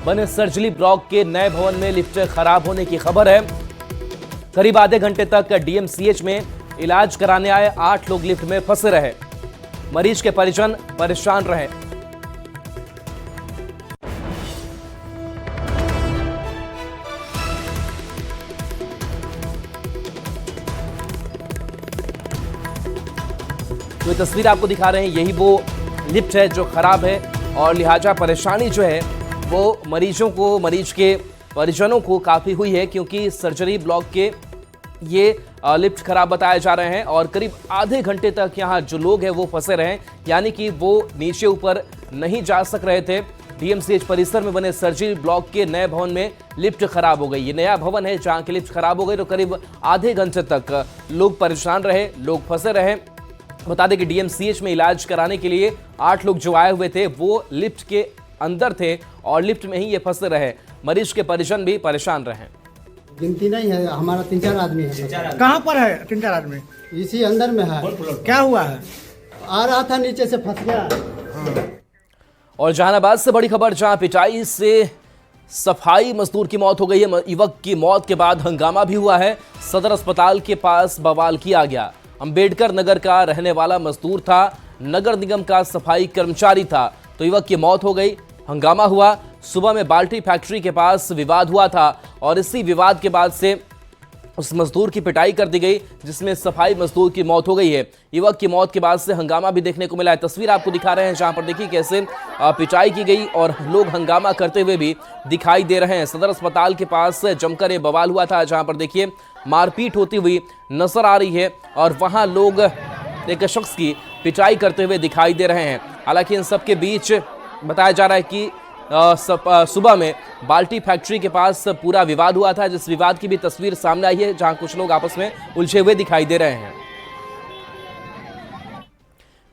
बने सर्जली ब्लॉक के नए भवन में लिफ्ट खराब होने की खबर है। करीब आधे घंटे तक डीएमसीएच में इलाज कराने आए 8 लोग लिफ्ट में फंसे रहे। मरीज के परिजन परेशान रहे। तो ये तस्वीर आपको दिखा रहे हैं, यही वो लिफ्ट है जो खराब है और लिहाजा परेशानी जो है वो मरीज के परिजनों को काफ़ी हुई है, क्योंकि सर्जरी ब्लॉक के ये लिफ्ट खराब बताए जा रहे हैं और करीब आधे घंटे तक यहाँ जो लोग हैं वो फंसे रहे, यानी कि वो नीचे ऊपर नहीं जा सक रहे थे। डीएमसीएच परिसर में बने सर्जरी ब्लॉक के नए भवन में लिफ्ट खराब हो गई। ये नया भवन है जहाँ की लिफ्ट खराब हो गई, तो करीब आधे घंटे तक लोग परेशान रहे, लोग फंसे रहे। बता दें कि डीएमसीएच में इलाज कराने के लिए 8 लोग जो आए हुए थे वो लिफ्ट के अंदर थे और लिफ्ट में ही ये फंसे रहे। मरीज के परिजन भी परेशान रहे। गिनती नहीं है, हमारा 3-4 आदमी है। कहाँ पर है 3-4 आदमी? इसी अंदर में है। क्या हुआ है? आ रहा था, नीचे से फंस गया। और जहानाबाद से बड़ी खबर, जहां पिटाई से सफाई मजदूर की मौत हो गई है। युवक की मौत के बाद हंगामा भी हुआ है। सदर अस्पताल के पास बवाल किया गया। अंबेडकर नगर का रहने वाला मजदूर था, नगर निगम का सफाई कर्मचारी था, तो युवक की मौत हो गई। हंगामा हुआ। सुबह में बाल्टी फैक्ट्री के पास विवाद हुआ था और इसी विवाद के बाद से उस मजदूर की पिटाई कर दी गई, जिसमें सफाई मजदूर की मौत हो गई है। युवक की मौत के बाद से हंगामा भी देखने को मिला है। तस्वीर आपको दिखा रहे हैं जहां पर देखिए कैसे पिटाई की गई और लोग हंगामा करते हुए भी दिखाई दे रहे हैं। सदर अस्पताल के पास जमकर ये बवाल हुआ था, जहां पर देखिए मारपीट होती हुई नजर आ रही है और वहां लोग एक शख्स की पिटाई करते हुए दिखाई दे रहे हैं। हालांकि इन सब के बीच बताया जा रहा है कि सुबह में बाल्टी फैक्ट्री के पास पूरा विवाद हुआ था, जिस विवाद की भी तस्वीर सामने आई है, जहां कुछ लोग आपस में उलझे हुए दिखाई दे रहे हैं।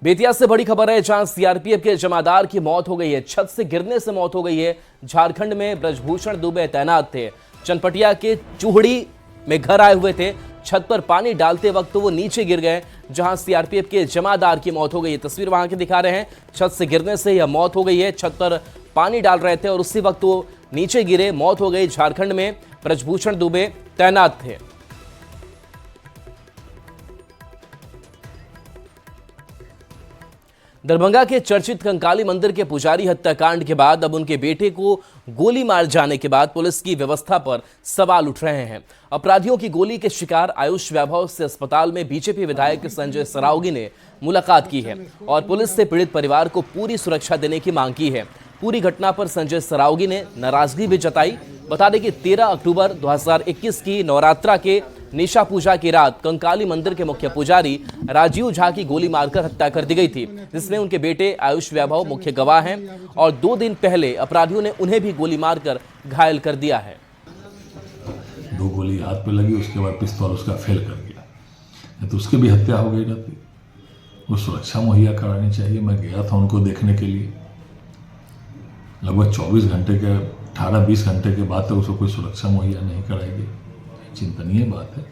बेतिया से बड़ी खबर है, जहां सीआरपीएफ के जमादार की मौत हो गई है। छत से गिरने से मौत हो गई है। झारखंड में ब्रजभूषण दुबे तैनात थे। चनपटिया के चूहड़ी में घर आए हुए थे। छत पर पानी डालते वक्त वो नीचे गिर गए, जहां सीआरपीएफ के जमादार की मौत हो गई है। तस्वीर वहां की दिखा रहे हैं। छत से गिरने से यह मौत हो गई है। छत पर पानी डाल रहे थे और उसी वक्त वो नीचे गिरे, मौत हो गई। झारखंड में ब्रजभूषण दुबे तैनात थे। दरभंगा के चर्चित कंकाली मंदिर के पुजारी हत्याकांड के बाद अब उनके बेटे को गोली मार जाने के बाद पुलिस की व्यवस्था पर सवाल उठ रहे हैं। अपराधियों की गोली के शिकार आयुष वैभव से अस्पताल में बीजेपी विधायक संजय सरावगी ने मुलाकात की है और पुलिस से पीड़ित परिवार को पूरी सुरक्षा देने की मांग की है। पूरी घटना पर संजय सरावगी ने नाराजगी भी जताई। बता दें कि 13 अक्टूबर 2021 की नवरात्रा के निशा पूजा की रात कंकाली मंदिर के मुख्य पुजारी राजीव झा की गोली मारकर हत्या कर दी गई थी, जिसमें उनके बेटे आयुष वैभव मुख्य गवाह हैं और 2 दिन पहले अपराधियों ने उन्हें भी गोली मारकर घायल कर दिया है। 2 गोली हाथ पे लगी, उसके बाद पिस्तौल उसका फेल कर गया, तो उसकी भी हत्या हो गई रहती। वो सुरक्षा मुहैया करानी चाहिए। मैं गया था उनको देखने के लिए, लगभग 24 घंटे के 18-20 घंटे के बाद तक उसको कोई सुरक्षा मुहैया नहीं कराई गई। चिंतनीय बात है।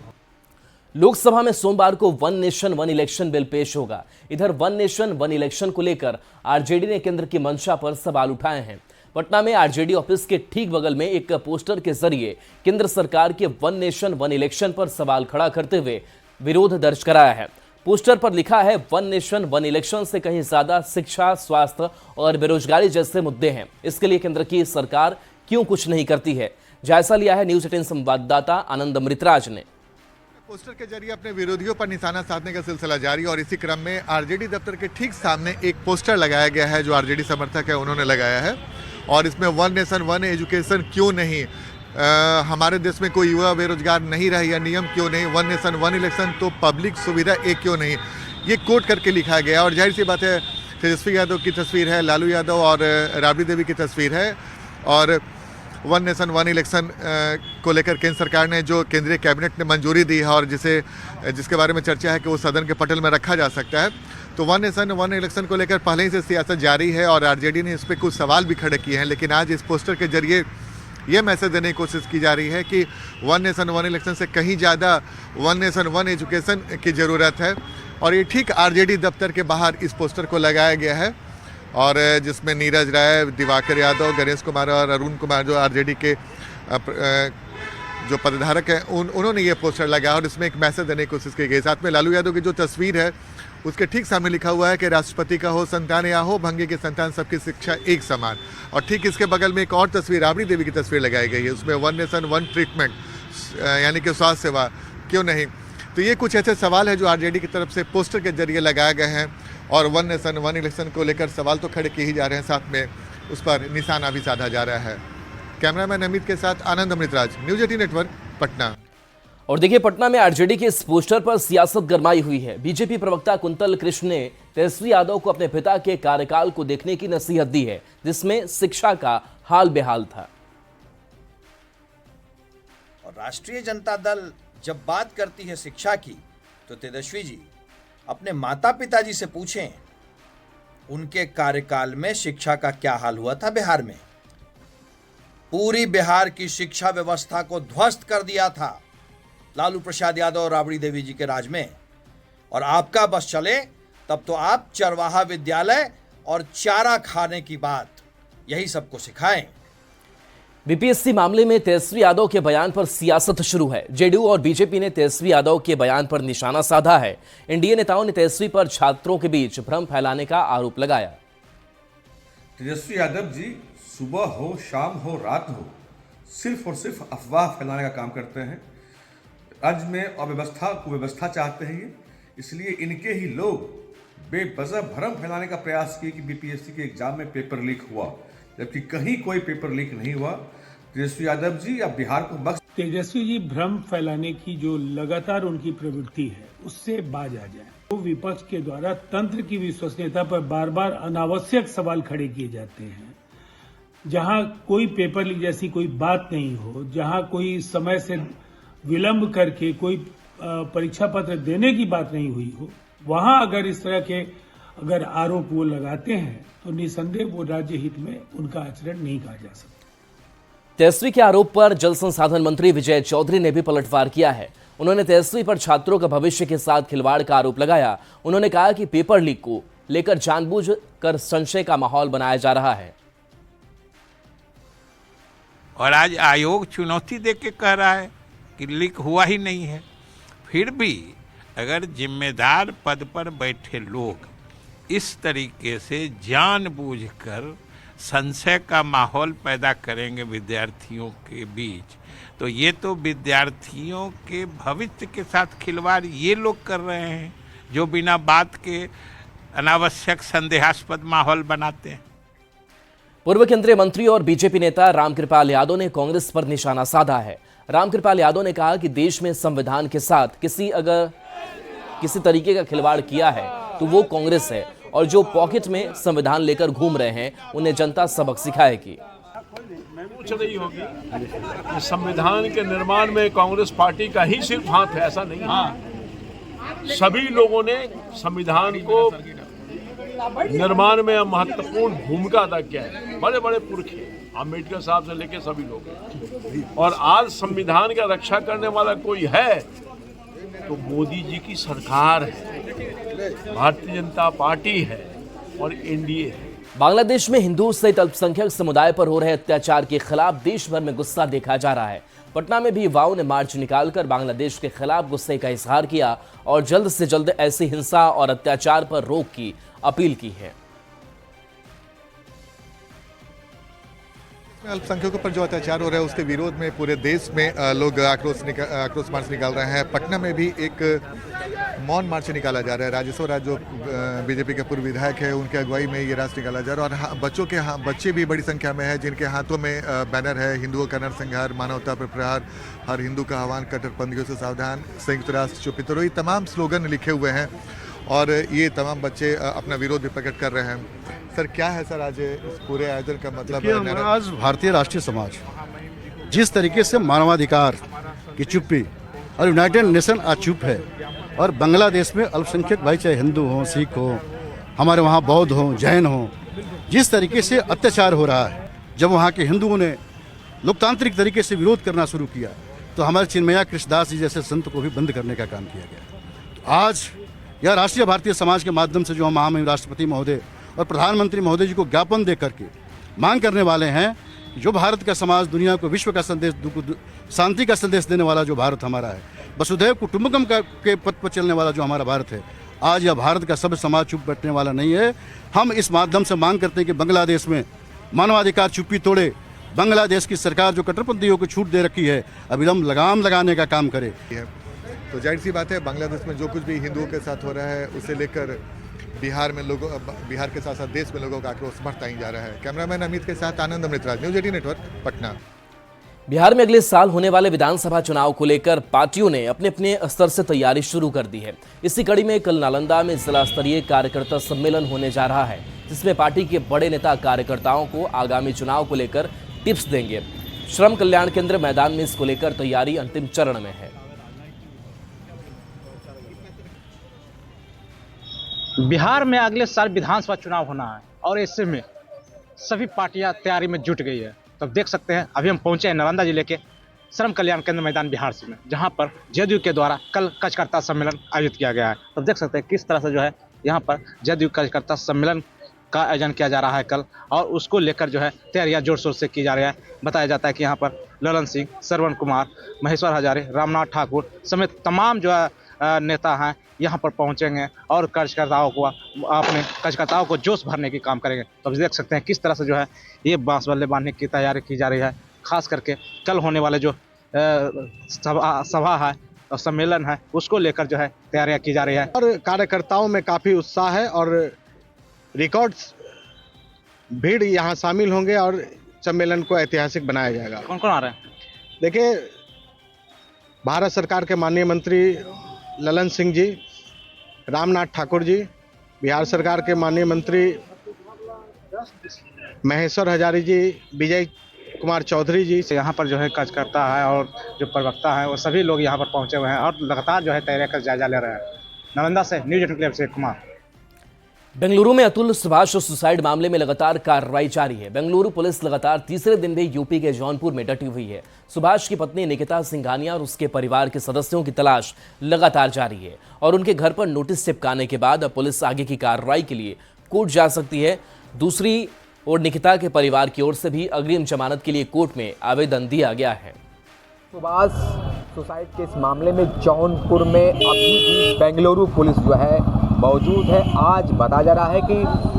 लोकसभा में सोमवार को one nation one election bill पेश होगा। इधर वन नेशन वन इलेक्शन को लेकर आरजेडी ने केंद्र की मंशा पर सवाल उठाए हैं। पटना में आरजेडी ऑफिस के ठीक बगल में एक पोस्टर के जरिए केंद्र सरकार के वन नेशन वन इलेक्शन पर सवाल खड़ा करते हुए विरोध दर्ज कराया है। पोस्टर पर लिखा है, वन नेशन वन इलेक्शन से कहीं ज्यादा शिक्षा, स्वास्थ्य और बेरोजगारी जैसे मुद्दे हैं। इसके लिए केंद्र की सरकार क्यों कुछ नहीं करती है? जायजा लिया है न्यूज 18 संवाददाता आनंद अमृतराज ने। पोस्टर के जरिए अपने विरोधियों पर निशाना साधने का सिलसिला जारी और इसी क्रम में आरजेडी दफ्तर के ठीक सामने एक पोस्टर लगाया गया है जो आरजेडी समर्थक है उन्होंने लगाया है और इसमें वन नेशन वन एजुकेशन क्यों नहीं, हमारे देश में कोई युवा बेरोजगार नहीं रहे या नियम क्यों नहीं, वन नेशन वन इलेक्शन तो पब्लिक सुविधा एक क्यों नहीं, ये कोट करके लिखा गया। और जाहिर सी बात है तेजस्वी यादव की तस्वीर है, लालू यादव और राबड़ी देवी की तस्वीर है और वन नेशन वन इलेक्शन को लेकर केंद्र सरकार ने जो केंद्रीय कैबिनेट ने मंजूरी दी है और जिसके बारे में चर्चा है कि वो सदन के पटल में रखा जा सकता है, तो वन नेशन वन इलेक्शन को लेकर पहले ही से सियासत जारी है और आरजेडी ने इस पर कुछ सवाल भी खड़े किए हैं। लेकिन आज इस पोस्टर के जरिए ये मैसेज देने की कोशिश की जा रही है कि वन नेशन वन इलेक्शन से कहीं ज़्यादा वन नेशन वन एजुकेशन की ज़रूरत है और ये ठीक आरजेडी दफ्तर के बाहर इस पोस्टर को लगाया गया है और जिसमें नीरज राय, दिवाकर यादव, गणेश कुमार और अरुण कुमार जो आरजेडी के जो पदधारक हैं उन्होंने ये पोस्टर लगाया और इसमें एक मैसेज देने की कोशिश की गई। साथ में लालू यादव की जो तस्वीर है उसके ठीक सामने लिखा हुआ है कि राष्ट्रपति का हो संतान या हो भंगे की संतान, सबकी शिक्षा एक समान। और ठीक इसके बगल में एक और तस्वीर, राबड़ी देवी की तस्वीर लगाई गई है, उसमें वन नेशन वन ट्रीटमेंट यानी कि स्वास्थ्य सेवा क्यों नहीं। तो ये कुछ ऐसे सवाल है जो आरजेडी की तरफ से पोस्टर के जरिए लगाए गए हैं और वन नेशन वन इलेक्शन को लेकर सवाल तो खड़े किए ही जा रहे हैं, साथ में उस पर निशाना भी साधा जा रहा है। कैमरामैन अमित के साथ आनंद अमृतराज, न्यूज 18 नेटवर्क, पटना। और देखिए, पटना में आरजेडी के इस पोस्टर पर सियासत गरमाई हुई है। बीजेपी प्रवक्ता कुंतल कृष्ण ने तेजस्वी यादव को अपने पिता के कार्यकाल को देखने की नसीहत दी है, जिसमें शिक्षा का हाल बेहाल था। और राष्ट्रीय जनता दल जब बात करती है शिक्षा की, तो तेजस्वी जी अपने माता पिताजी से पूछें उनके कार्यकाल में शिक्षा का क्या हाल हुआ था बिहार में। पूरी बिहार की शिक्षा व्यवस्था को ध्वस्त कर दिया था लालू प्रसाद यादव और राबड़ी देवी जी के राज में। और आपका बस चले तब तो आप चरवाहा विद्यालय और चारा खाने की बात यही सबको सिखाएं। बीपीएससी मामले में तेजस्वी यादव के बयान पर सियासत शुरू है। जेडीयू और बीजेपी ने तेजस्वी यादव के बयान पर निशाना साधा है। एनडीए नेताओं ने तेजस्वी पर छात्रों के बीच भ्रम फैलाने का आरोप लगाया। तेजस्वी यादव जी सुबह हो, शाम हो, रात हो, सिर्फ और सिर्फ अफवाह फैलाने का काम करते हैं। राज्य में अव्यवस्था कुव्यवस्था चाहते हैं ये, इसलिए इनके ही लोग बेवजह भ्रम फैलाने का प्रयास किए कि बीपीएससी के एग्जाम में पेपर लीक हुआ, जबकि कहीं कोई पेपर लीक नहीं हुआ। तेजस्वी यादव जी अब बिहार को बख्श। तेजस्वी जी भ्रम फैलाने की जो लगातार उनकी प्रवृत्ति है उससे बाज आ जाए। तो विपक्ष के द्वारा तंत्र की विश्वसनीयता पर बार बार अनावश्यक सवाल खड़े किए जाते हैं। जहां कोई पेपर लीक जैसी कोई बात नहीं हो, जहां कोई समय से विलंब करके कोई परीक्षा पत्र देने की बात नहीं हुई हो, वहां अगर इस तरह के अगर आरोप वो लगाते हैं तो निसंदेह वो राज्य हित में उनका आचरण नहीं कहा जा सकता। तेजस्वी के आरोप पर जल संसाधन मंत्री विजय चौधरी ने भी पलटवार किया है। उन्होंने तेजस्वी पर छात्रों के भविष्य के साथ खिलवाड़ का आरोप लगाया। उन्होंने कहा कि पेपर लीक को लेकर जानबूझकर संशय का माहौल बनाया जा रहा है। और आज आयोग चुनौती देके कह रहा है कि लीक हुआ ही नहीं है। फिर भी अगर जिम्मेदार पद पर बैठे लोग इस तरीके से जानबूझकर संशय का माहौल पैदा करेंगे विद्यार्थियों के बीच, तो ये तो विद्यार्थियों के भविष्य के साथ खिलवाड़ ये लोग कर रहे हैं जो बिना बात के अनावश्यक संदेहास्पद माहौल बनाते हैं। पूर्व केंद्रीय मंत्री और बीजेपी नेता रामकृपाल यादव ने कांग्रेस पर निशाना साधा है। रामकृपाल यादव ने कहा कि देश में संविधान के साथ किसी तरीके का खिलवाड़ किया है तो वो कांग्रेस है, और जो पॉकेट में संविधान लेकर घूम रहे हैं उन्हें जनता सबक सिखाएगी। पूछ रही होगी कि संविधान के निर्माण में कांग्रेस पार्टी का ही सिर्फ हाथ है, ऐसा नहीं है। सभी लोगों ने संविधान को निर्माण में महत्वपूर्ण भूमिका अदा किया है। बड़े बड़े पुरखे अम्बेडकर साहब से लेकर सभी लोग। और आज संविधान का रक्षा करने वाला कोई है तो मोदी जी की सरकार है, भारतीय जनता पार्टी है और एनडीए है। बांग्लादेश में हिंदू सहित अल्पसंख्यक समुदाय पर हो रहे अत्याचार के खिलाफ देश भर में गुस्सा देखा जा रहा है। पटना में भी युवाओं ने मार्च निकालकर बांग्लादेश के खिलाफ गुस्से का इजहार किया और जल्द से जल्द ऐसी हिंसा और अत्याचार पर रोक की अपील की है। अल्पसंख्यकों पर जो अत्याचार हो रहा है उसके विरोध में पूरे देश में लोग आक्रोश मार्च निकाल रहे हैं। पटना में भी एक मौन मार्च निकाला जा रहा है। राजेश्वर राज जो बीजेपी के पूर्व विधायक है, उनके अगुवाई में ये राष्ट्र निकाला जा रहा है। और बच्चे भी बड़ी संख्या में हैं जिनके हाथों में बैनर है, हिंदुओं का नरसंहार, मानवता पर प्रहार, हर हिंदू का आह्वान, कट्टरपंथियों से सावधान, संयुक्त राष्ट्र चुप तो ये तमाम स्लोगन लिखे हुए हैं और ये तमाम बच्चे अपना विरोध भी प्रकट कर रहे हैं। सर क्या है सर आज इस पूरे आयोजन का मतलब? आज भारतीय राष्ट्रीय समाज जिस तरीके से मानवाधिकार की चुप्पी और यूनाइटेड नेशन आज चुप है, और बांग्लादेश में अल्पसंख्यक भाई चाहे हिंदू हों, सिख हो, हमारे वहाँ बौद्ध हों, जैन हों, जिस तरीके से अत्याचार हो रहा है, जब वहाँ के हिंदुओं ने लोकतांत्रिक तरीके से विरोध करना शुरू किया तो हमारे चिन्मया कृष्णदास जी जैसे संत को भी बंद करने का काम किया गया। तो आज यह राष्ट्रीय भारतीय समाज के माध्यम से जो हम महामहिम राष्ट्रपति महोदय और प्रधानमंत्री महोदय जी को ज्ञापन दे करके मांग करने वाले हैं कि जो भारत का समाज दुनिया को विश्व का संदेश, शांति का संदेश देने वाला जो भारत हमारा है, वसुधैव कुटुंबकम के पथ पर चलने वाला जो हमारा भारत है, आज यह भारत का सब समाज चुप बैठने वाला नहीं है। हम इस माध्यम से मांग करते हैं कि बांग्लादेश में मानवाधिकार चुप्पी तोड़े, बांग्लादेश की सरकार जो कट्टरपंथियों को छूट दे रखी है अविलंब लगाम लगाने का काम करे। तो जाहिर सी बात है, बांग्लादेश में जो कुछ भी हिंदुओं के साथ हो रहा है उसे लेकर बिहार के साथ साथ देश में लोगों का आक्रोश बढ़ता ही जा रहा है। कैमरामैन अमित के साथ आनंद अमृतराज, न्यूज 18 नेटवर्क, पटना। बिहार में अगले साल होने वाले विधानसभा चुनाव को लेकर पार्टियों ने अपने अपने स्तर से तैयारी शुरू कर दी है। इसी कड़ी में कल नालंदा में जिला स्तरीय कार्यकर्ता सम्मेलन होने जा रहा है, जिसमें पार्टी के बड़े नेता कार्यकर्ताओं को आगामी चुनाव को लेकर टिप्स देंगे। श्रम कल्याण केंद्र मैदान में इसको लेकर तैयारी अंतिम चरण में है। बिहार में अगले साल विधानसभा चुनाव होना है और ऐसे में सभी पार्टियां तैयारी में जुट गई है। तो देख सकते हैं अभी हम पहुंचे हैं नालंदा जिले के श्रम कल्याण केंद्र मैदान बिहार से में, जहां पर जदयू के द्वारा कल कार्यकर्ता सम्मेलन आयोजित किया गया है। तो देख सकते हैं किस तरह से जो है यहाँ पर जदयू कार्यकर्ता सम्मेलन का आयोजन किया जा रहा है कल, और उसको लेकर जो है तैयारियां जोर शोर से की जा रही है। बताया जाता है कि यहाँ पर ललन सिंह, श्रवण कुमार, महेश्वर हजारे, रामनाथ ठाकुर समेत तमाम जो है नेता हैं यहाँ पर पहुँचेंगे और कार्यकर्ताओं को जोश भरने की काम करेंगे। तो देख सकते हैं किस तरह से जो है ये बांस बल्ले बांधने की तैयारी की जा रही है। खास करके कल होने वाले जो सभा है और सम्मेलन है उसको लेकर जो है तैयारियां की जा रही है। और कार्यकर्ताओं में काफ़ी उत्साह है और रिकॉर्ड भीड़ यहाँ शामिल होंगे और सम्मेलन को ऐतिहासिक बनाया जाएगा। कौन कौन आ रहे हैं? देखिए, भारत सरकार के माननीय मंत्री ललन सिंह जी, रामनाथ ठाकुर जी, बिहार सरकार के माननीय मंत्री महेश्वर हजारी जी, विजय कुमार चौधरी जी। यहाँ पर जो है कार्यकर्ता है और जो प्रवक्ता है वो सभी लोग यहाँ पर पहुँचे हुए हैं और लगातार जो है तैयारी का जायजा ले रहे हैं। नालंदा से न्यूज 18 से कुमार। बेंगलुरु में अतुल सुभाष सुसाइड मामले में लगातार कार्रवाई जारी है। बेंगलुरु पुलिस लगातार तीसरे दिन भी यूपी के जौनपुर में डटी हुई है। सुभाष की पत्नी निकिता सिंघानिया और उसके परिवार के सदस्यों की तलाश लगातार जारी है और उनके घर पर नोटिस चिपकाने के बाद अब पुलिस आगे की कार्रवाई के लिए कोर्ट जा सकती है। दूसरी ओर निकिता के परिवार की ओर से भी अग्रिम जमानत के लिए कोर्ट में आवेदन दिया गया है। सुभाष सुसाइड के इस मामले में जौनपुर में अभी भी बेंगलुरु पुलिस जो है मौजूद है। आज बताया जा रहा है कि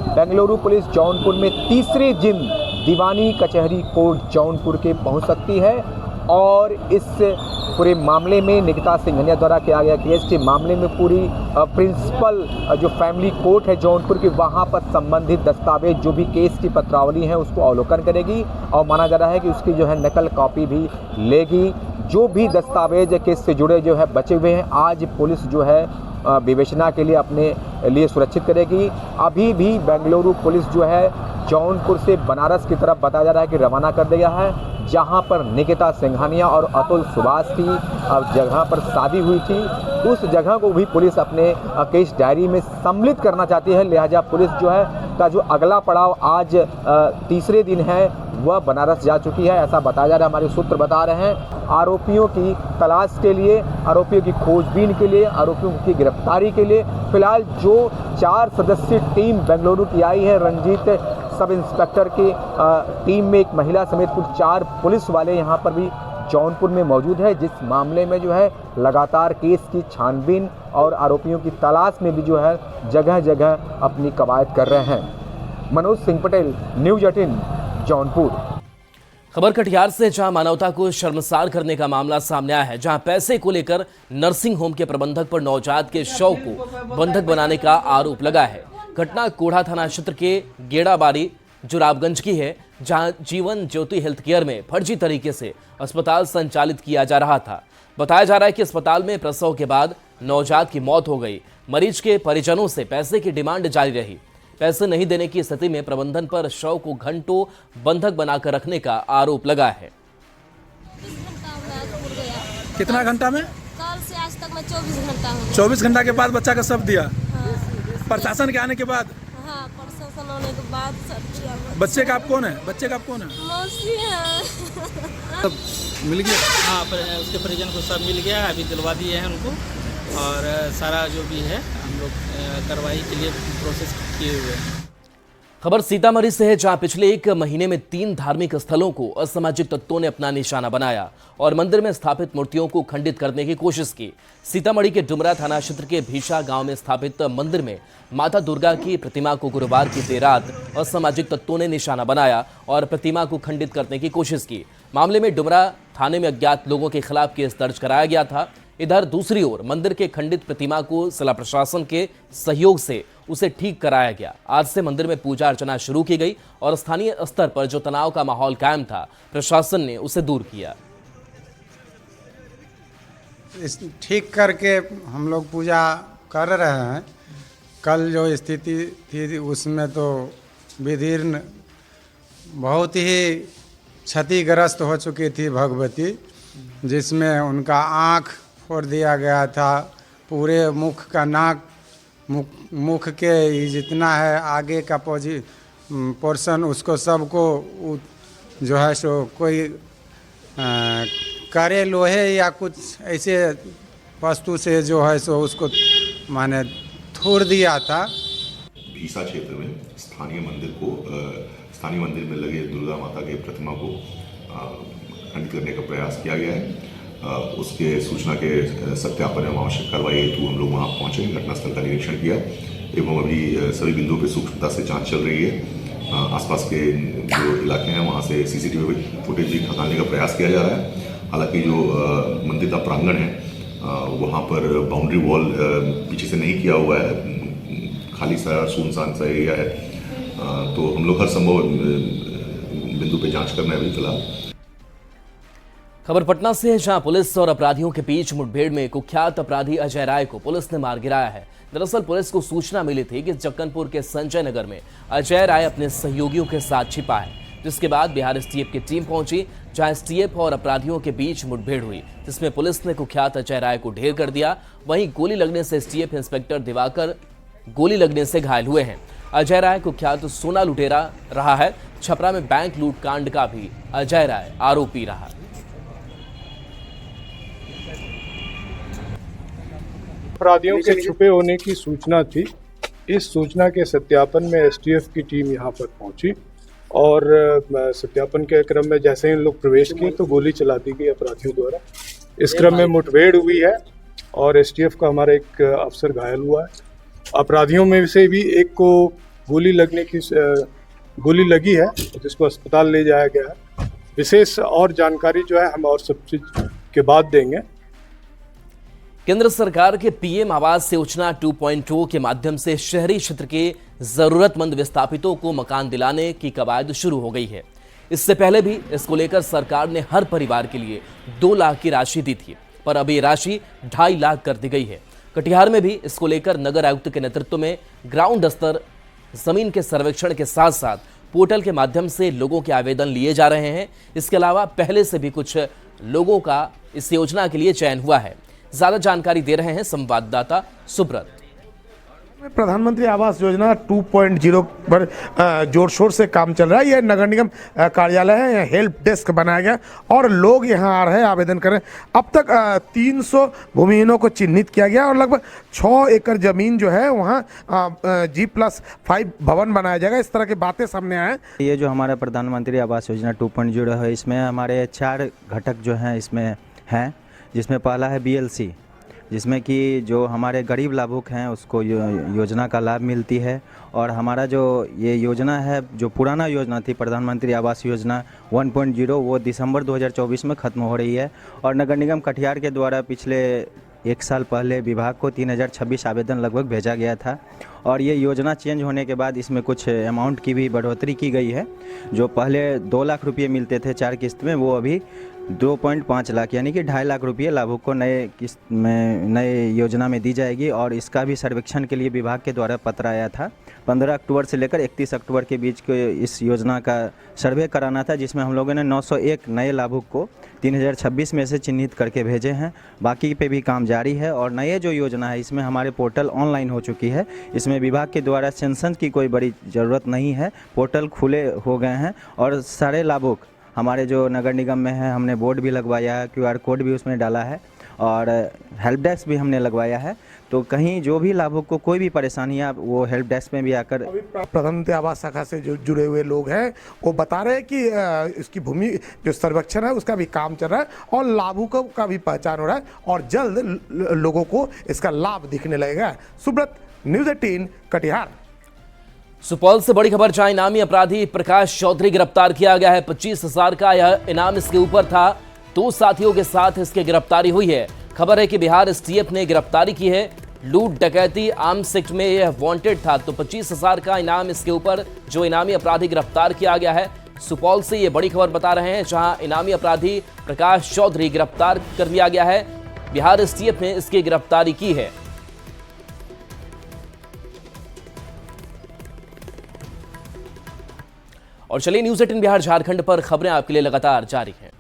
बेंगलुरु पुलिस जौनपुर में तीसरे दिन दीवानी कचहरी कोर्ट जौनपुर के पहुंच सकती है और इस पूरे मामले में निकिता सिंघानिया द्वारा किया गया केस के मामले में पूरी प्रिंसिपल जो फैमिली कोर्ट है जौनपुर की, वहां पर संबंधित दस्तावेज जो भी केस की पत्रावली है उसको अवलोकन करेगी और माना जा रहा है कि उसकी जो है नकल कॉपी भी लेगी। जो भी दस्तावेज केस से जुड़े जो है बचे हुए हैं आज पुलिस जो है विवेचना के लिए अपने लिए सुरक्षित करेगी। अभी भी बेंगलुरु पुलिस जो है जौनपुर से बनारस की तरफ बताया जा रहा है कि रवाना कर दिया है, जहां पर निकिता सिंघानिया और अतुल सुभाष की जगह पर शादी हुई थी। उस जगह को भी पुलिस अपने केस डायरी में सम्मिलित करना चाहती है। लिहाजा पुलिस जो है का जो अगला पड़ाव आज तीसरे दिन है वह बनारस जा चुकी है, ऐसा बताया जा रहा है। हमारे सूत्र बता रहे हैं आरोपियों की तलाश के लिए, आरोपियों की खोजबीन के लिए, आरोपियों की गिरफ्तारी के लिए फिलहाल जो 4 सदस्यीय टीम बेंगलुरु की आई है, रंजीत सब इंस्पेक्टर की टीम में एक महिला समेत कुल 4 पुलिस वाले यहाँ पर भी जौनपुर में मौजूद है, जिस मामले में जो है लगातार केस की छानबीन और आरोपियों की तलाश में भी जो है जगह जगह अपनी कवायद कर रहे हैं। मनोज सिंह पटेल, न्यूज 18 जौनपुर। खबर कटिहार से, जहां मानवता को शर्मसार करने का मामला सामने आया है, जहां पैसे को लेकर नर्सिंग होम के प्रबंधक पर नवजात के शव को बंधक बनाने का आरोप लगा है। घटना कोढ़ा थाना क्षेत्र के गेड़ाबारी जुराबगंज की है, जहां जीवन ज्योति हेल्थ केयर में फर्जी तरीके से अस्पताल संचालित किया जा रहा था। बताया जा रहा है कि अस्पताल में प्रसव के बाद नवजात की मौत हो गई। मरीज के परिजनों से पैसे की डिमांड जारी रही। पैसे नहीं देने की स्थिति में प्रबंधन पर शव को घंटों बंधक बनाकर रखने का आरोप लगा है। कितना घंटा में? कल से आज तक मैं 24 घंटा हूँ। 24 घंटा के बाद बच्चा का शव दिया? हाँ। प्रशासन के आने के बाद? हाँ, प्रशासन आने के बाद सब दिया। बच्चे का आप कौन है? बच्चे का आप कौन है? मौसी है। सब मिल गया? हाँ, उसके परिजन को सब मिल गया, अभी दिलवा दिए हैं उनको और सारा जो भी है हम लोग कार्रवाई के लिए प्रोसेस किए हुए हैं। खबर सीतामढ़ी से है, जहां पिछले 1 महीने में 3 धार्मिक स्थलों को असामाजिक तत्वों ने अपना निशाना बनाया और मंदिर में स्थापित मूर्तियों को खंडित करने की कोशिश की। सीतामढ़ी के डुमरा थाना क्षेत्र के भीषा गांव में स्थापित मंदिर में माता दुर्गा की प्रतिमा को गुरुवार की देर रात असामाजिक तत्वों ने निशाना बनाया और प्रतिमा को खंडित करने की कोशिश की। मामले में डुमरा थाने में अज्ञात लोगों के खिलाफ केस दर्ज कराया गया था। इधर दूसरी ओर मंदिर के खंडित प्रतिमा को जिला प्रशासन के सहयोग से उसे ठीक कराया गया। आज से मंदिर में पूजा अर्चना शुरू की गई और स्थानीय स्तर पर जो तनाव का माहौल कायम था, प्रशासन ने उसे दूर किया। ठीक करके हम लोग पूजा कर रहे हैं। कल जो स्थिति थी उसमें तो विदीर्ण बहुत ही क्षतिग्रस्त हो चुकी थी भगवती, जिसमें उनका आँख फोड़ दिया गया था, पूरे मुख का नाक मुख के जितना है आगे का पोर्शन उसको सबको जो है सो कोई करे लोहे या कुछ ऐसे वस्तु से जो है सो उसको माने थोड़ दिया था। भीसा क्षेत्र में स्थानीय मंदिर में लगे दुर्गा माता के प्रतिमा को खंडित करने का प्रयास किया गया है। उसके सूचना के सत्यापन एवं आवश्यक कार्रवाई हेतु हम लोग वहाँ पहुँचे, घटनास्थल का निरीक्षण किया एवं अभी सभी बिंदुओं पर सूक्ष्मता से जांच चल रही है। आसपास के जो इलाके हैं वहाँ से सीसीटीवी फुटेज भी खंगालने का प्रयास किया जा रहा है। हालांकि जो मंदिर का प्रांगण है वहाँ पर बाउंड्री वॉल पीछे से नहीं किया हुआ है, खाली सा सुनसान सा एरिया है, तो हम लोग हर संभव बिंदु पे जांच करना है अभी फिलहाल। खबर पटना से है, जहां पुलिस और अपराधियों के बीच मुठभेड़ में कुख्यात अपराधी अजय राय को पुलिस ने मार गिराया है। दरअसल पुलिस को सूचना मिली थी कि जक्कनपुर के संजय नगर में अजय राय अपने सहयोगियों के साथ छिपा है, जिसके बाद बिहार एसटीएफ की टीम पहुंची, जहां एसटीएफ और अपराधियों के बीच मुठभेड़ हुई, जिसमें पुलिस ने कुख्यात अजय राय को ढेर कर दिया। वहीं गोली लगने से एसटीएफ इंस्पेक्टर दिवाकर गोली लगने से घायल हुए हैं। अजय राय कुख्यात सोना लुटेरा रहा है। छपरा में बैंक लूटकांड का भी अजय राय आरोपी रहा। अपराधियों के छुपे होने की सूचना थी। इस सूचना के सत्यापन में एसटीएफ की टीम यहां पर पहुंची और सत्यापन के क्रम में जैसे ही लोग प्रवेश किए तो गोली चला दी गई अपराधियों द्वारा। इस क्रम में मुठभेड़ हुई है और एसटीएफ का हमारा एक अफसर घायल हुआ है। अपराधियों में से भी एक को गोली लगी है, जिसको अस्पताल ले जाया गया है। विशेष और जानकारी जो है हम और सब चीज के बाद देंगे। केंद्र सरकार के पीएम आवास योजना 2.0 के माध्यम से शहरी क्षेत्र के जरूरतमंद विस्थापितों को मकान दिलाने की कवायद शुरू हो गई है। इससे पहले भी इसको लेकर सरकार ने हर परिवार के लिए 2 लाख की राशि दी थी, पर अब ये राशि 2.5 लाख कर दी गई है। कटिहार में भी इसको लेकर नगर आयुक्त के नेतृत्व में ग्राउंड स्तर जमीन के सर्वेक्षण के साथ साथ पोर्टल के माध्यम से लोगों के आवेदन लिए जा रहे हैं। इसके अलावा पहले से भी कुछ लोगों का इस योजना के लिए चयन हुआ है। ज्यादा जानकारी दे रहे हैं संवाददाता सुब्रत। प्रधानमंत्री आवास योजना 2.0 पर जोर शोर से काम चल रहा है। यह नगर निगम कार्यालय है, यहाँ हेल्प डेस्क बनाया गया और लोग यहाँ आ रहे हैं आवेदन कर रहे हैं। अब तक 300 भूमिहीनों को चिन्हित किया गया और लगभग 6 एकड़ जमीन जो है वहाँ G+5 भवन बनाया जाएगा। इस तरह की बातें सामने आए। ये जो हमारा प्रधानमंत्री आवास योजना 2.0 है, इसमें हमारे 4 घटक जो हैं इसमें हैं, जिसमें पहला है BLC, जिसमें कि जो हमारे गरीब लाभुक हैं उसको योजना का लाभ मिलती है। और हमारा जो ये योजना है, जो पुराना योजना थी प्रधानमंत्री आवास योजना 1.0, वो दिसंबर 2024 में ख़त्म हो रही है। और नगर निगम कटिहार के द्वारा पिछले 1 साल पहले विभाग को 3026 आवेदन लगभग भेजा गया था और ये योजना चेंज होने के बाद इसमें कुछ अमाउंट की भी बढ़ोतरी की गई है। जो पहले 2 लाख रुपये मिलते थे 4 किस्त में, वो अभी 2.5 लाख यानी कि 2.5 लाख रुपये लाभुक को नए किस्त में नए योजना में दी जाएगी। और इसका भी सर्वेक्षण के लिए विभाग के द्वारा पत्र आया था। 15 अक्टूबर से लेकर 31 अक्टूबर के बीच के इस योजना का सर्वे कराना था, जिसमें हम लोगों ने 901 नए लाभुक को 3026 में से चिन्हित करके भेजे हैं। बाकी पे भी काम जारी है। और नए जो योजना है इसमें हमारे पोर्टल ऑनलाइन हो चुकी है। इसमें विभाग के द्वारा सेंसन की कोई बड़ी ज़रूरत नहीं है, पोर्टल खुले हो गए हैं और सारे लाभुक हमारे जो नगर निगम में है, हमने बोर्ड भी लगवाया है, QR कोड भी उसमें डाला है और हेल्प डेस्क भी हमने लगवाया है। तो कहीं जो भी लाभुक को कोई भी परेशानी है वो हेल्प डेस्क में भी आकर प्रधानमंत्री आवास शाखा से जो जुड़े हुए लोग हैं वो बता रहे हैं कि इसकी भूमि जो सर्वेक्षण है उसका भी काम चल रहा है और लाभुकों का भी पहचान हो रहा है और जल्द लोगों को इसका लाभ दिखने लगेगा। सुब्रत, न्यूज़ 18 कटिहार। सुपौल से बड़ी खबर, जहां इनामी अपराधी प्रकाश चौधरी गिरफ्तार किया गया है। 25,000 का यह इनाम इसके ऊपर था। 2 साथियों के साथ इसकी गिरफ्तारी हुई है। खबर है कि बिहार एसटीएफ ने गिरफ्तारी की है। लूट डकैती आर्म्स एक्ट में यह वांटेड था। तो 25,000 का इनाम इसके ऊपर जो इनामी अपराधी गिरफ्तार किया गया है। सुपौल से ये बड़ी खबर बता रहे हैं, जहां इनामी अपराधी प्रकाश चौधरी गिरफ्तार कर लिया गया है। बिहार एसटीएफ ने इसकी गिरफ्तारी की है। और चलिए न्यूज़ 18 बिहार झारखंड पर खबरें आपके लिए लगातार जारी हैं।